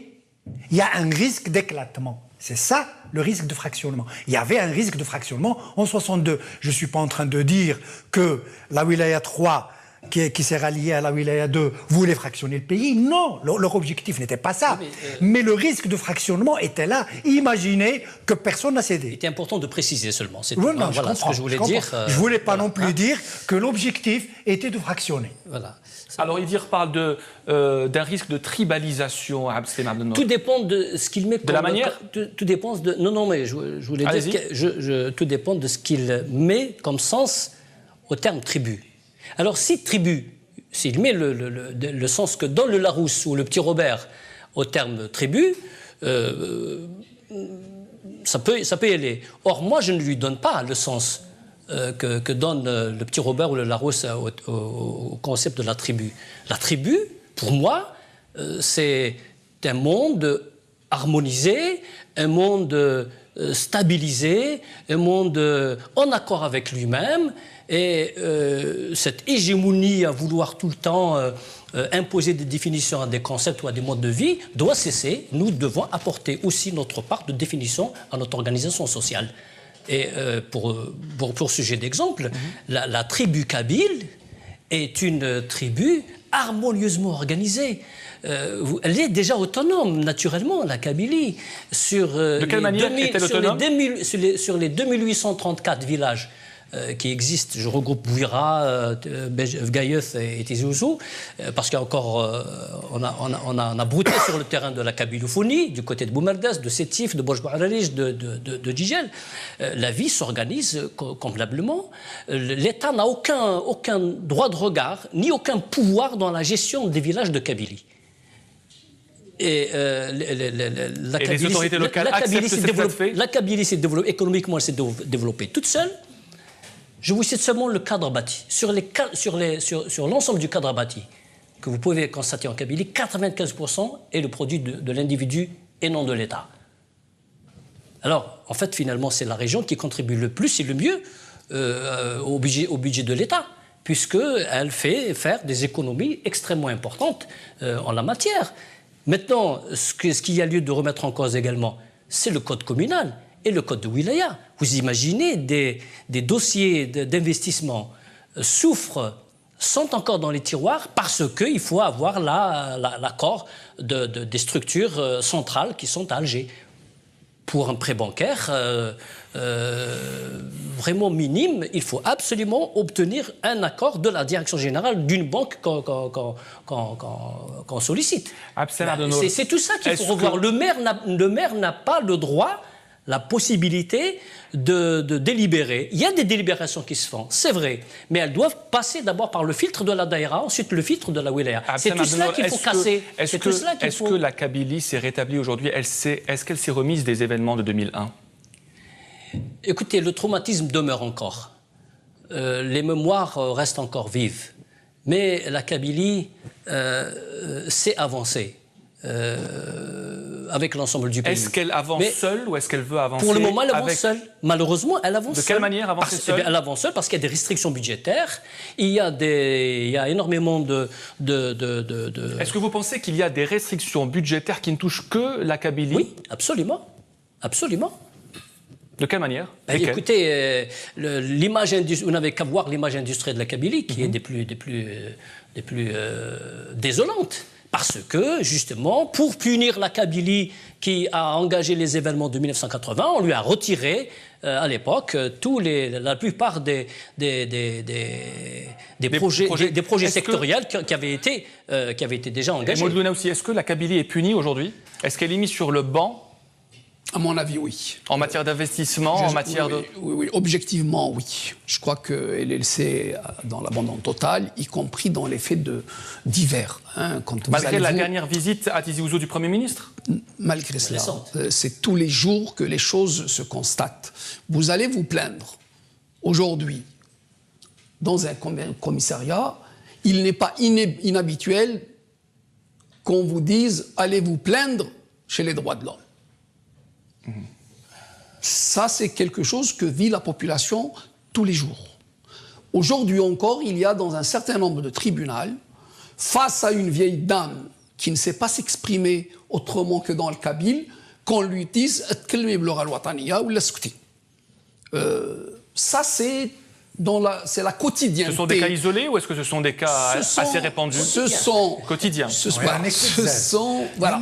[SPEAKER 4] il y a un risque d'éclatement. C'est ça, le risque de fractionnement. Il y avait un risque de fractionnement en 62. Je ne suis pas en train de dire que la wilaya 3, qui s'est ralliée à la wilaya 2, voulait fractionner le pays. Non, leur objectif n'était pas ça. Mais le risque de fractionnement était là. Imaginez que personne n'a cédé.
[SPEAKER 3] Il était important de préciser seulement. C'est
[SPEAKER 4] voilà
[SPEAKER 3] ce que je voulais dire.
[SPEAKER 4] Je ne voulais pas non plus dire que l'objectif était de fractionner.
[SPEAKER 3] Voilà.
[SPEAKER 1] Alors Idir parle d'un risque de tribalisation à Abdeslam Abdenour.
[SPEAKER 3] Tout dépend de ce qu'il met comme...
[SPEAKER 1] De la manière
[SPEAKER 3] tout dépend de... Non, mais je voulais dire que tout dépend de ce qu'il met comme sens au terme tribu. Alors si tribu, s'il met le sens que donne le Larousse ou le Petit Robert au terme tribu, ça peut y aller. Or, moi, je ne lui donne pas le sens que donne le petit Robert ou le Larousse au concept de la tribu. La tribu, pour moi, c'est un monde harmonisé, un monde stabilisé, un monde en accord avec lui-même. Et cette hégémonie à vouloir tout le temps imposer des définitions à des concepts ou à des modes de vie doit cesser. Nous devons apporter aussi notre part de définition à notre organisation sociale. Et pour sujet d'exemple, la tribu kabyle est une tribu harmonieusement organisée. Elle est déjà autonome, naturellement, la Kabylie.
[SPEAKER 1] De quelle manière est-elle autonome ?
[SPEAKER 3] Sur les 2834 villages qui existent, je regroupe Bouira, Vgaïeuf et Tizi Ouzou, parce qu'encore on a brouté sur le terrain de la kabylophonie, du côté de Boumerdès, de Sétif, de Bojbouaralij, de Djigel. La vie s'organise convenablement. L'État n'a aucun droit de regard, ni aucun pouvoir dans la gestion des villages de Kabylie. Et
[SPEAKER 1] les autorités locales acceptent cette fait.
[SPEAKER 3] La Kabylie s'est développée, économiquement, elle s'est développée toute seule. Je vous cite seulement le cadre bâti. Sur l'ensemble du cadre bâti que vous pouvez constater en Kabylie, 95% est le produit de l'individu et non de l'État. Alors, en fait, finalement, c'est la région qui contribue le plus et le mieux au budget de l'État, puisqu'elle fait faire des économies extrêmement importantes en la matière. Maintenant, ce qu'il y a lieu de remettre en cause également, c'est le code communal et le code de wilaya. Vous imaginez des dossiers d'investissement sont encore dans les tiroirs parce qu'il faut avoir l'accord des structures centrales qui sont à Alger. Pour un prêt bancaire vraiment minime, il faut absolument obtenir un accord de la direction générale d'une banque qu'on sollicite. C'est tout ça qu'il faut revoir. Le maire n'a pas le droit, la possibilité de délibérer. Il y a des délibérations qui se font, c'est vrai, mais elles doivent passer d'abord par le filtre de la daïra, ensuite le filtre de la wilaya. C'est tout cela qu'il faut casser.
[SPEAKER 1] Est-ce que la Kabylie s'est rétablie aujourd'hui ? Est-ce qu'elle s'est remise des événements de 2001 ?
[SPEAKER 3] Écoutez, le traumatisme demeure encore. Les mémoires restent encore vives. Mais la Kabylie s'est avancée. Avec l'ensemble du pays.
[SPEAKER 1] Est-ce qu'elle avance seule ou est-ce qu'elle veut avancer ?
[SPEAKER 3] Pour le moment, elle avance seule. Malheureusement, elle avance seule.
[SPEAKER 1] De quelle manière avancer seule ?
[SPEAKER 3] Elle avance seule parce qu'il y a des restrictions budgétaires. Il y a énormément de...
[SPEAKER 1] Est-ce que vous pensez qu'il y a des restrictions budgétaires qui ne touchent que la Kabylie ?
[SPEAKER 3] Oui, absolument. Absolument.
[SPEAKER 1] De quelle manière ?
[SPEAKER 3] Écoutez, vous n'avez qu'à voir l'image industrielle de la Kabylie, qui est des plus désolantes. Parce que, justement, pour punir la Kabylie qui a engagé les événements de 1980, on lui a retiré, à l'époque, la plupart des projets sectoriels qui avaient été déjà engagés.
[SPEAKER 1] Maud Lounaoussi, est-ce que la Kabylie est punie aujourd'hui ? Est-ce qu'elle est mise sur le banc ?
[SPEAKER 5] À mon avis, oui.
[SPEAKER 1] En matière d'investissement, en matière de...
[SPEAKER 5] Oui, objectivement, oui. Je crois qu'elle est laissée dans l'abandon total, y compris dans les faits divers.
[SPEAKER 1] Malgré la dernière visite à Tizi Ouzou du Premier ministre ?
[SPEAKER 5] Malgré cela, c'est tous les jours que les choses se constatent. Vous allez vous plaindre. Aujourd'hui, dans un commissariat, il n'est pas inhabituel qu'on vous dise « allez vous plaindre chez les droits de l'homme ». Ça, c'est quelque chose que vit la population tous les jours. Aujourd'hui encore, il y a dans un certain nombre de tribunaux, face à une vieille dame qui ne sait pas s'exprimer autrement que dans le kabyle, qu'on lui dise « tkellemi bil-lugha al-wataniya » ou « l'askuti ». Ça, c'est la quotidienneté.
[SPEAKER 1] Ce sont des cas isolés ou est-ce que ce sont des cas assez répandus ?
[SPEAKER 5] Ce sont...
[SPEAKER 1] Quotidiens.
[SPEAKER 5] Voilà.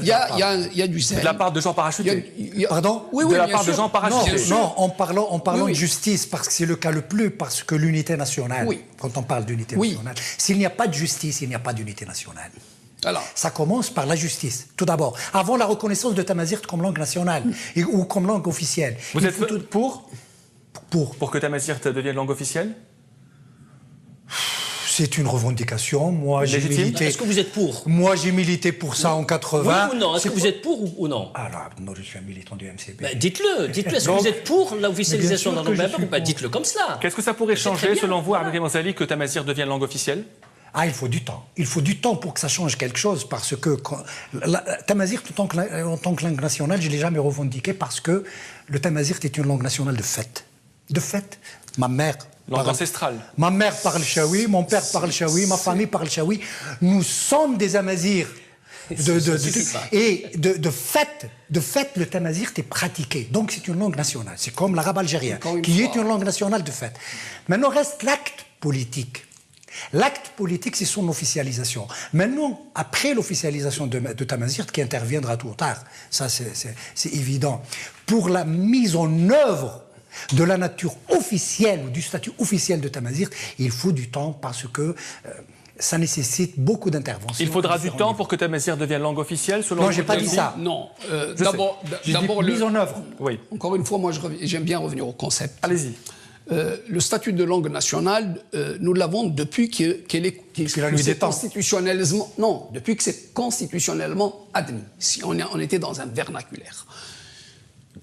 [SPEAKER 5] Il y a du zèle.
[SPEAKER 1] De la part de gens parachutés.
[SPEAKER 4] Pardon ?
[SPEAKER 5] Oui,
[SPEAKER 1] de la
[SPEAKER 5] bien
[SPEAKER 1] part
[SPEAKER 5] sûr.
[SPEAKER 1] de gens parachutés.
[SPEAKER 4] Non, en parlant de justice, parce que c'est le cas le plus, parce que l'unité nationale, quand on parle d'unité nationale, s'il n'y a pas de justice, il n'y a pas d'unité nationale.
[SPEAKER 5] Alors,
[SPEAKER 4] ça commence par la justice, tout d'abord. Avant la reconnaissance de Tamazight comme langue nationale ou comme langue officielle.
[SPEAKER 1] Vous êtes pour que Tamazight devienne langue officielle ?
[SPEAKER 4] C'est une revendication. Moi, j'ai
[SPEAKER 1] Légitime.
[SPEAKER 4] milité.
[SPEAKER 3] Est-ce que vous êtes pour?
[SPEAKER 4] Moi, j'ai milité pour ça en 80.
[SPEAKER 3] Oui ou non? Est-ce que vous êtes pour ou non?
[SPEAKER 4] Alors, non, je suis un militant du MCP.
[SPEAKER 3] Ben, dites-le. Est-ce que
[SPEAKER 4] Donc,
[SPEAKER 3] vous êtes pour l'officialisation de la
[SPEAKER 4] mais bien
[SPEAKER 3] langue
[SPEAKER 4] sûr que je
[SPEAKER 3] berbère ou
[SPEAKER 4] suis
[SPEAKER 3] pas?
[SPEAKER 4] pour.
[SPEAKER 3] Dites-le comme cela.
[SPEAKER 1] Qu'est-ce que ça pourrait
[SPEAKER 3] C'est
[SPEAKER 1] changer,
[SPEAKER 3] très bien.
[SPEAKER 1] selon vous, Abdelkrim Menzali, que Tamazir devienne langue officielle?
[SPEAKER 4] Ah, il faut du temps. Il faut du temps pour que ça change quelque chose, parce que Tamazight, en tant que langue nationale, je ne l'ai jamais revendiqué, parce que le Tamazight est une langue nationale de fait. De fait, ma mère...
[SPEAKER 1] Langue ancestrale.
[SPEAKER 4] Ma mère parle chaoui, mon père parle chaoui, ma famille parle chaoui. Nous sommes des Amazirs. De fait, le Tamazight est pratiqué. Donc c'est une langue nationale. C'est comme l'arabe algérien, qui est une langue nationale de fait. Maintenant reste l'acte politique. L'acte politique, c'est son officialisation. Maintenant, après l'officialisation de Tamazight, qui interviendra tôt ou tard, ça c'est évident, pour la mise en œuvre de la nature officielle ou du statut officiel de Tamazight, il faut du temps parce que ça nécessite beaucoup d'interventions.
[SPEAKER 1] Il faudra du temps pour que Tamazir devienne langue officielle, selon vous?
[SPEAKER 4] Non, j'ai pas dit ça.
[SPEAKER 5] Non.
[SPEAKER 4] D'abord, mise en œuvre.
[SPEAKER 1] Oui.
[SPEAKER 5] Encore une fois, moi, j'aime bien revenir au concept.
[SPEAKER 1] Allez-y.
[SPEAKER 5] Le statut de langue nationale, nous l'avons depuis qu'elle est constitutionnellement. Non, depuis que c'est constitutionnellement admis. Si on était dans un vernaculaire.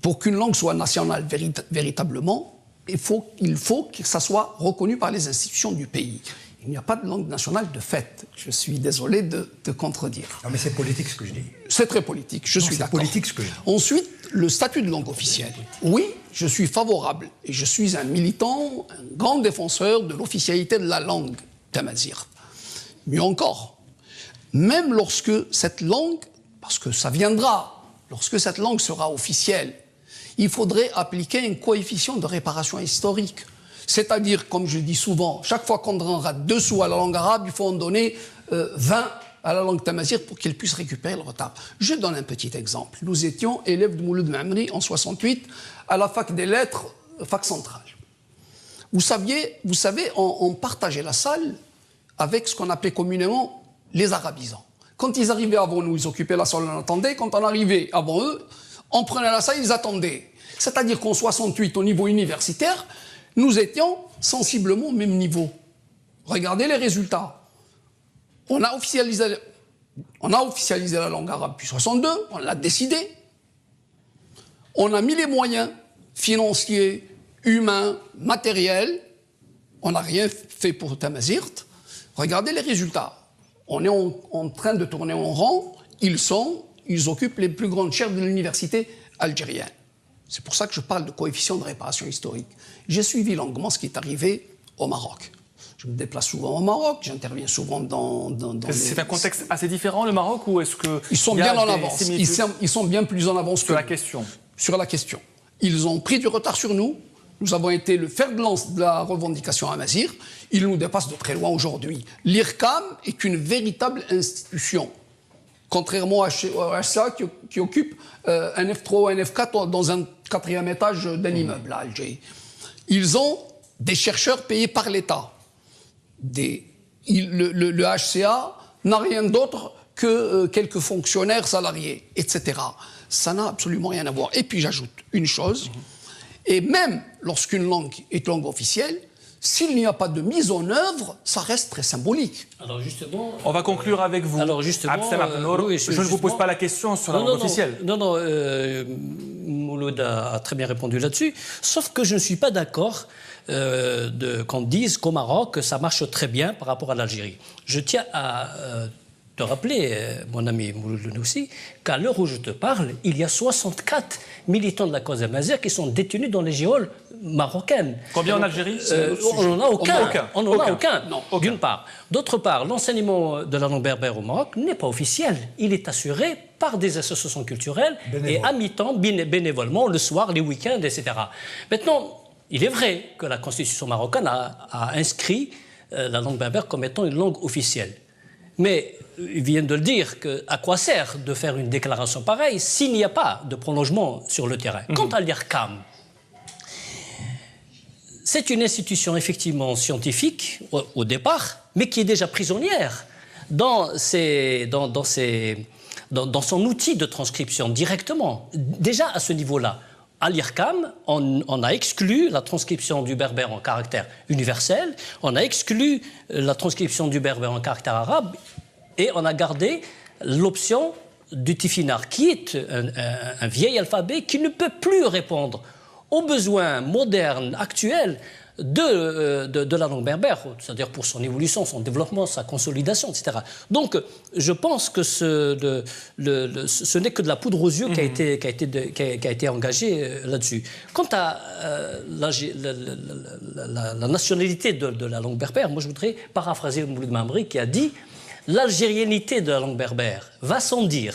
[SPEAKER 5] Pour qu'une langue soit nationale véritablement, il faut que ça soit reconnu par les institutions du pays. Il n'y a pas de langue nationale de fait. Je suis désolé de te contredire.
[SPEAKER 4] Non, mais c'est politique ce que je dis.
[SPEAKER 5] C'est très politique, je suis d'accord.
[SPEAKER 4] C'est politique ce que je dis.
[SPEAKER 5] Ensuite, le statut de langue officielle. Oui, je suis favorable et je suis un militant, un grand défenseur de l'officialité de la langue Tamazir. Mieux encore, même lorsque cette langue, parce que ça viendra, lorsque cette langue sera officielle, il faudrait appliquer un coefficient de réparation historique. C'est-à-dire, comme je dis souvent, chaque fois qu'on donnera 2 sous à la langue arabe, il faut en donner 20 à la langue tamazir pour qu'elle puisse récupérer le retard. Je donne un petit exemple. Nous étions élèves de Mouloud Mamri en 68 à la fac des lettres, fac centrale. Vous savez, on partageait la salle avec ce qu'on appelait communément les arabisants. Quand ils arrivaient avant nous, ils occupaient la salle, on attendait. Quand on arrivait avant eux, on prenait la salle, ils attendaient. C'est-à-dire qu'en 68, au niveau universitaire, nous étions sensiblement au même niveau. Regardez les résultats. On a officialisé la langue arabe depuis 62, on l'a décidé. On a mis les moyens financiers, humains, matériels. On n'a rien fait pour Tamazirt. Regardez les résultats. On est en train de tourner en rond. Ils occupent les plus grandes chaires de l'université algérienne. C'est pour ça que je parle de coefficient de réparation historique. J'ai suivi longuement ce qui est arrivé au Maroc. Je me déplace souvent au Maroc, j'interviens souvent dans
[SPEAKER 1] C'est un contexte assez différent, le Maroc, ou est-ce que...
[SPEAKER 5] Ils sont bien en avance. Ils sont bien plus en avance
[SPEAKER 1] sur la question.
[SPEAKER 5] Sur la question. Ils ont pris du retard sur nous. Nous avons été le fer de lance de la revendication amazigh. Ils nous dépassent de très loin aujourd'hui. L'IRCAM est une véritable institution. Contrairement à HCA qui occupe un F3 ou un F4 dans un 4e étage d'un immeuble à Alger. Ils ont des chercheurs payés par l'État. Le HCA n'a rien d'autre que quelques fonctionnaires salariés, etc. Ça n'a absolument rien à voir. Et puis j'ajoute une chose, et même lorsqu'une langue est langue officielle, s'il n'y a pas de mise en œuvre, ça reste très symbolique.
[SPEAKER 3] Alors justement...
[SPEAKER 1] On va conclure avec vous.
[SPEAKER 3] Alors justement...
[SPEAKER 1] Oui, je ne vous pose pas la question sur la langue officielle.
[SPEAKER 3] Non, Mouloud a très bien répondu là-dessus. Sauf que je ne suis pas d'accord qu'on dise qu'au Maroc, ça marche très bien par rapport à l'Algérie. Je tiens à te rappeler, mon ami Mouloud aussi, qu'à l'heure où je te parle, il y a 64 militants de la cause amazigh qui sont détenus dans les geôles marocaines.
[SPEAKER 1] Combien en Algérie?
[SPEAKER 3] On n'en a aucun. On n'en a aucun. D'une part. D'autre part, l'enseignement de la langue berbère au Maroc n'est pas officiel. Il est assuré par des associations culturelles et à mi-temps, bénévolement, le soir, les week-ends, etc. Maintenant, il est vrai que la constitution marocaine a inscrit la langue berbère comme étant une langue officielle. Mais ils viennent de le dire, à quoi sert de faire une déclaration pareille s'il n'y a pas de prolongement sur le terrain? Quant à l'IRCAM, c'est une institution effectivement scientifique au départ, mais qui est déjà prisonnière dans son outil de transcription directement. Déjà à ce niveau-là, à l'IRCAM, on a exclu la transcription du berbère en caractère universel, on a exclu la transcription du berbère en caractère arabe et on a gardé l'option du tifinagh, qui est un vieil alphabet qui ne peut plus répondre aux besoins modernes, actuels de la langue berbère, c'est-à-dire pour son évolution, son développement, sa consolidation, etc. Donc, je pense que ce n'est que de la poudre aux yeux qui a été engagée là-dessus. Quant à la nationalité de la langue berbère, moi je voudrais paraphraser Mouloud Mamri qui a dit « L'algérianité de la langue berbère va sans dire,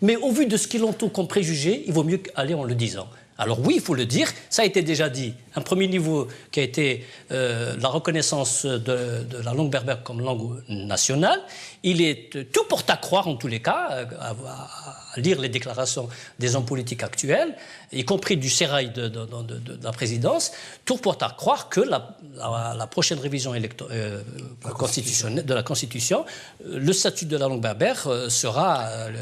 [SPEAKER 3] mais au vu de ce qui l'entoure comme préjugé, il vaut mieux aller en le disant ». Alors oui, il faut le dire, ça a été déjà dit. Un premier niveau qui a été la reconnaissance de la langue berbère comme langue nationale. Il est tout porte à croire, en tous les cas, à lire les déclarations des hommes politiques actuels, y compris du sérail de la présidence, tout porte à croire que la prochaine révision constitutionnelle de la Constitution, le statut de la langue berbère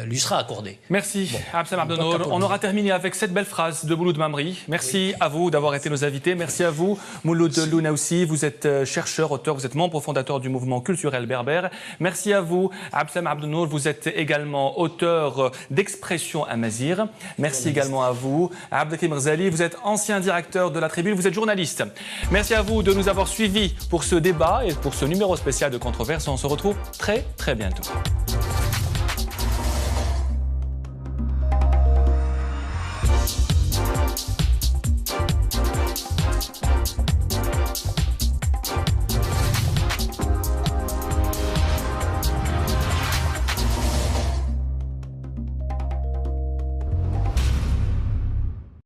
[SPEAKER 3] lui sera accordé.
[SPEAKER 1] Merci, Abdeslam Abdenour. On aura terminé avec cette belle phrase de Mouloud Mamri. Merci à vous d'avoir été nos invités. Merci à vous, Mouloud Lounaoussi. Vous êtes chercheur, auteur, vous êtes membre fondateur du mouvement culturel berbère. Merci à vous, Abdeslam Abdenour. Vous êtes également auteur d'Expression Amazigh. Merci également à vous, Abdelkrim Rzali. Vous êtes ancien directeur de La Tribune. Vous êtes journaliste. Merci à vous de nous avoir suivis pour ce débat et pour ce numéro spécial de Controverse. On se retrouve très bientôt.